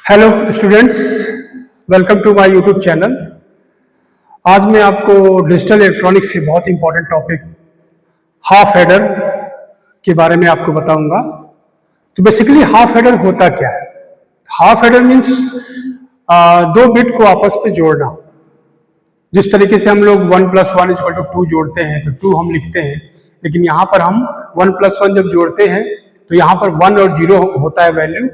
Hello students, welcome to my YouTube channel. आज मैं आपको डिजिटल इलेक्ट्रॉनिक्स से बहुत इंपॉर्टेंट टॉपिक हाफ हेडर के बारे में आपको बताऊंगा। तो बेसिकली हाफ हेडर होता क्या है? हाफ हेडर मीन्स दो बिट को आपस में जोड़ना। जिस तरीके से हम लोग 1 + 1 = 2 जोड़ते हैं तो 2 हम लिखते हैं, लेकिन यहाँ पर हम 1 + 1 जब जोड़ते हैं तो यहाँ पर 1 और 0 होता है वैल्यू,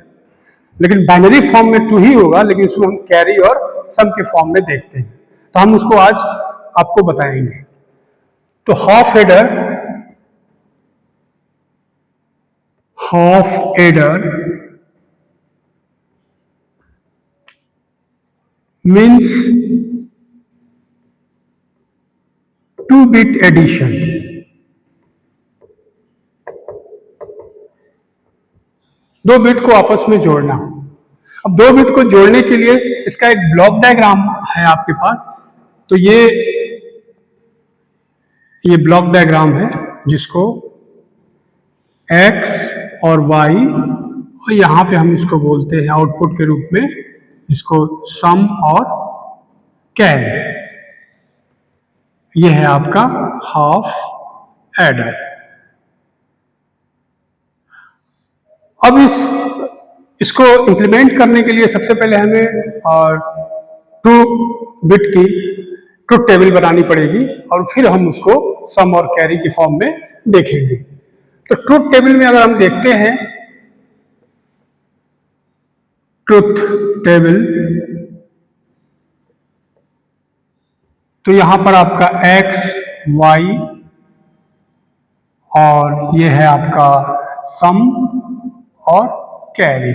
लेकिन बाइनरी फॉर्म में 2 ही होगा, लेकिन उसमें हम कैरी और सम के फॉर्म में देखते हैं। तो हम उसको आज आपको बताएंगे। तो half adder means 2 bit addition. दो बिट को आपस में जोड़ना। अब दो बिट को जोड़ने के लिए इसका एक ब्लॉक डायग्राम है आपके पास। तो ये ब्लॉक डायग्राम है जिसको x और y, और यहाँ पे हम इसको बोलते हैं आउटपुट के रूप में इसको सम और कैरी। ये है आपका हाफ एडर। अब इसको इंप्लीमेंट करने के लिए सबसे पहले हमें 2 बिट की ट्रुथ टेबल बनानी पड़ेगी और फिर हम उसको सम और कैरी के फॉर्म में देखेंगे। तो ट्रुथ टेबल में अगर हम देखते हैं, ट्रुथ टेबल, तो यहां पर आपका x, y और ये है आपका सम और कैरी,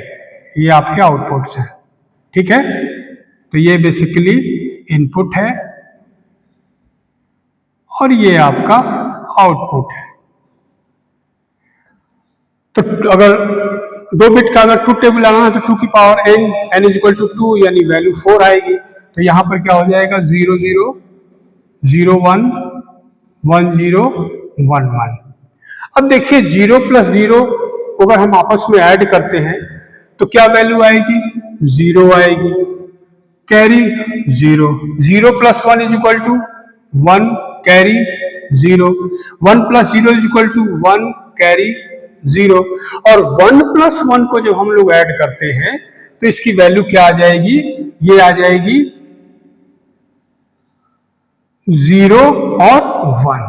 ये आपके आउटपुट्स हैं। ठीक है, तो ये बेसिकली इनपुट है और ये आपका आउटपुट है। तो अगर दो बिट का अगर ट्रुथ टेबल लगाना है तो 2 की पावर n = 2 यानी वैल्यू 4 आएगी। तो यहां पर क्या हो जाएगा 0 0 0 1 1 0 1 1। अब देखिए 0 + 0 को अगर हम आपस में ऐड करते हैं तो क्या वैल्यू आएगी? 0 आएगी। Carry 0 0 + 1 = 1, carry 0 1 + 0 = 1, carry 0। और 1 + 1 को जब हम लोग ऐड करते हैं तो इसकी वैल्यू क्या आ जाएगी? ये आ जाएगी 0 और 1।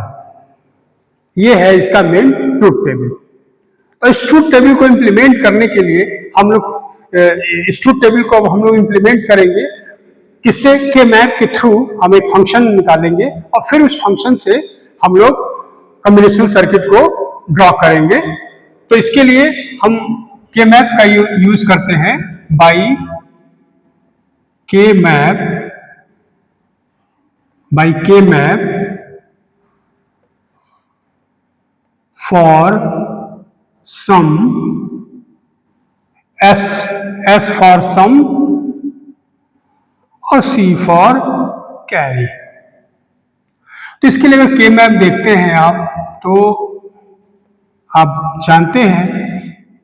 ये है इसका मेन ट्रुथ टेबल। और इस ट्रुथ टेबल को इंप्लीमेंट करने के लिए हम लोग इस ट्रुथ टेबल को अब हम लोग इंप्लीमेंट करेंगे किससे? के मैप के थ्रू हम एक फंक्शन निकालेंगे और फिर उस फंक्शन से हम लोग कॉम्बिनेशनल सर्किट को ड्रॉ करेंगे। तो इसके लिए हम के मैप का यूज करते हैं, by K map for sum, S for sum और C फॉर कैरी। तो इसके लिए अगर के मैप देखते हैं आप, तो आप जानते हैं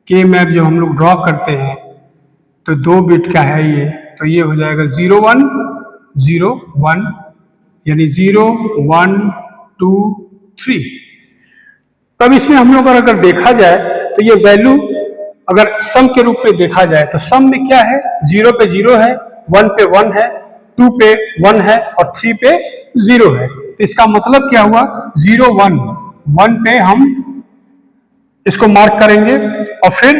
के मैप जब हम लोग ड्रॉ करते हैं तो 2 बिट का है ये, तो ये हो जाएगा 0 1 0 1, यानी 0 1 2 3। तब इसमें हम लोग अगर देखा जाए तो ये वैल्यू अगर सम के रूप में देखा जाए तो सम में क्या है? 0 पे 0 है, 1 पे 1 है, 2 पे 1 है और 3 पे 0 है। तो इसका मतलब क्या हुआ? 0 1 1 पे हम इसको मार्क करेंगे और फिर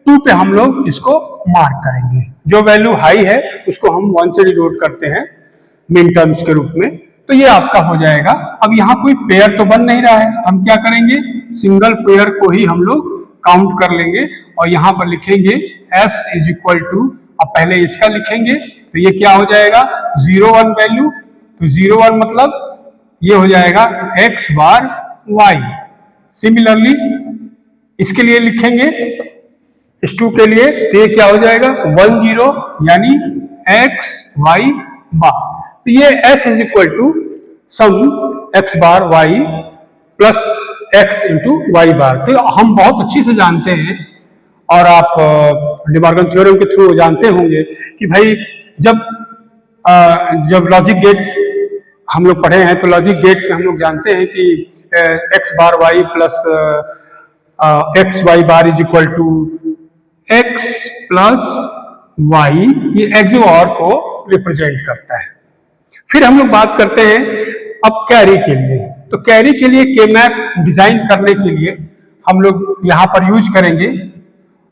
2 पे हम लोग इसको मार्क करेंगे। जो वैल्यू हाई है उसको हम 1 से डिनोट करते हैं मिन टर्म्स के रूप में। तो ये आपका हो जाएगा। अब यहाँ कोई पेयर तो बन नहीं रहा है, हम क्या करेंगे? सिंगल पेयर को ही हम लोग काउंट कर लेंगे और यहाँ पर लिखेंगे S = अब पहले इसका लिखेंगे तो ये क्या हो जाएगा? 0 1 वैल्यू, तो 0 1 मतलब ये हो जाएगा x बार y। सिमिलरली इसके लिए लिखेंगे इस 2 के लिए, तो ये क्या हो जाएगा? 1 0 यानी x y बार। तो ये S = सम x bar y plus x × y बार। तो हम बहुत अच्छी से जानते हैं और आप डी मॉर्गन थ्योरम के थ्रू जानते होंगे कि भाई जब जब लॉजिक गेट हम लोग पढ़े हैं तो लॉजिक गेट में हम लोग जानते हैं कि x bar y plus x y bar is equal to x plus y, ये एक्स और को रिप्रेजेंट करता है। फिर हम लोग बात करते हैं अब कैरी के लिए। तो कैरी के लिए के मैप डिजाइन करने के लिए हम लोग यहां पर यूज करेंगे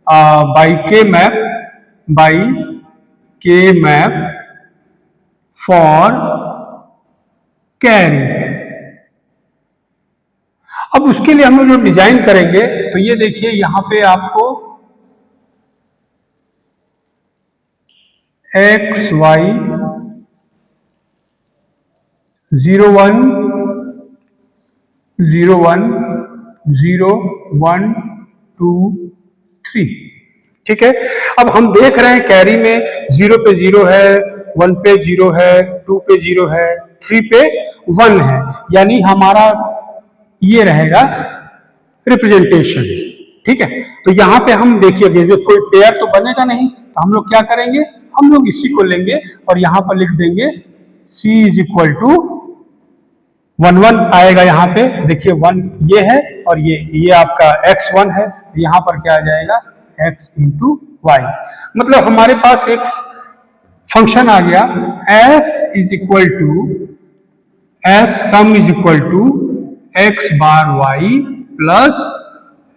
by K map for carry. अब उसके लिए हम लोग जो डिजाइन करेंगे तो ये देखिए यहां पे आपको एक्स वाई 0 1 0 1 0 1 2 3, ठीक है। अब हम देख रहे हैं कैरी में 0 पे 0 है, 1 पे 0 है, 2 पे 0 है, 3 पे 1 है, यानी हमारा ये रहेगा रिप्रेजेंटेशन, ठीक है। तो यहां पे हम देखिए कोई पेयर तो बनेगा नहीं, तो हम लोग क्या करेंगे, हम लोग इसी को लेंगे और यहां पर लिख देंगे C इज इक्वल टू 1 1 आएगा। यहाँ पे देखिए 1 ये है और ये आपका x1 है, यहां पर क्या आ जाएगा x इंटू वाई। मतलब हमारे पास एक फंक्शन आ गया s is equal to s sum is equal to x bar y plus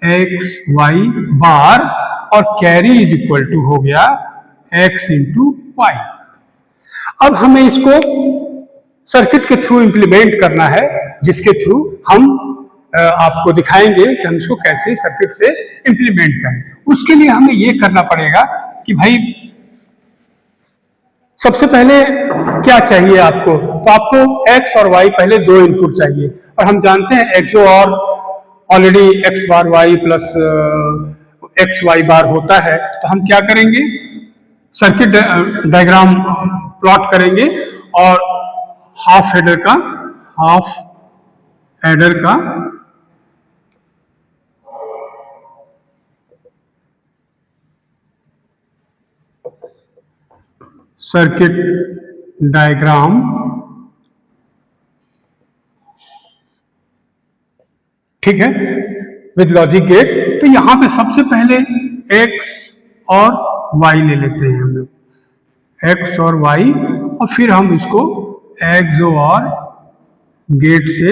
x y bar और कैरी इज इक्वल टू हो गया x इंटू वाई। अब हमें इसको सर्किट के थ्रू इंप्लीमेंट करना है, जिसके थ्रू हम आपको दिखाएंगे कि हम इसको कैसे सर्किट से इंप्लीमेंट करें। उसके लिए हमें ये करना पड़ेगा कि भाई सबसे पहले क्या चाहिए आपको, तो आपको x और y पहले दो इनपुट चाहिए और हम जानते हैं एक्स और already x bar y plus x y बार होता है। तो हम क्या करेंगे, सर्किट डायग्राम प्लॉट करेंगे और हाफ एडर का सर्किट डायग्राम ठीक है विद लॉजिक गेट। तो यहां पे सबसे पहले x और y ले लेते हैं हम लोग, x और y, और फिर हम इसको एक्स और गेट से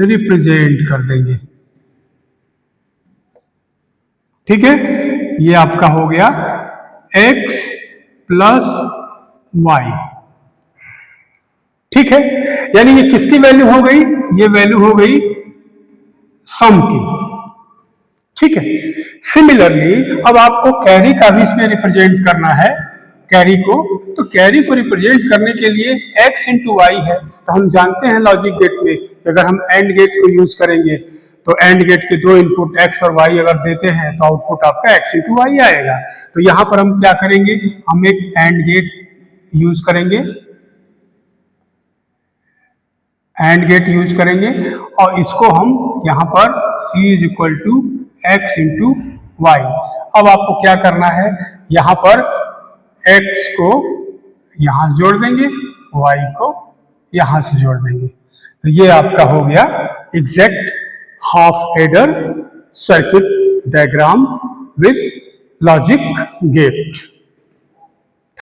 रिप्रेजेंट कर देंगे, ठीक है। ये आपका हो गया x प्लस वाई, ठीक है। यानी ये किसकी वैल्यू हो गई, ये वैल्यू हो गई सम की, ठीक है। सिमिलरली अब आपको कैरी का भी इसमें रिप्रेजेंट करना है, कैरी को, तो कैरी को रिप्रेजेंट करने के लिए x इंटू वाई है। तो हम जानते हैं लॉजिक गेट में अगर हम एंड गेट को यूज करेंगे तो एंड गेट के दो इनपुट x और y अगर देते हैं तो आउटपुट आपका x इंटू वाई आएगा। तो यहां पर हम क्या करेंगे, हम एक एंड गेट यूज करेंगे, एंड गेट यूज करेंगे और इसको हम यहां पर c is equal to x into y. अब आपको क्या करना है, यहां पर x को यहां से जोड़ देंगे, y को यहां से जोड़ देंगे। तो ये आपका हो गया exact half adder circuit diagram with logic gate.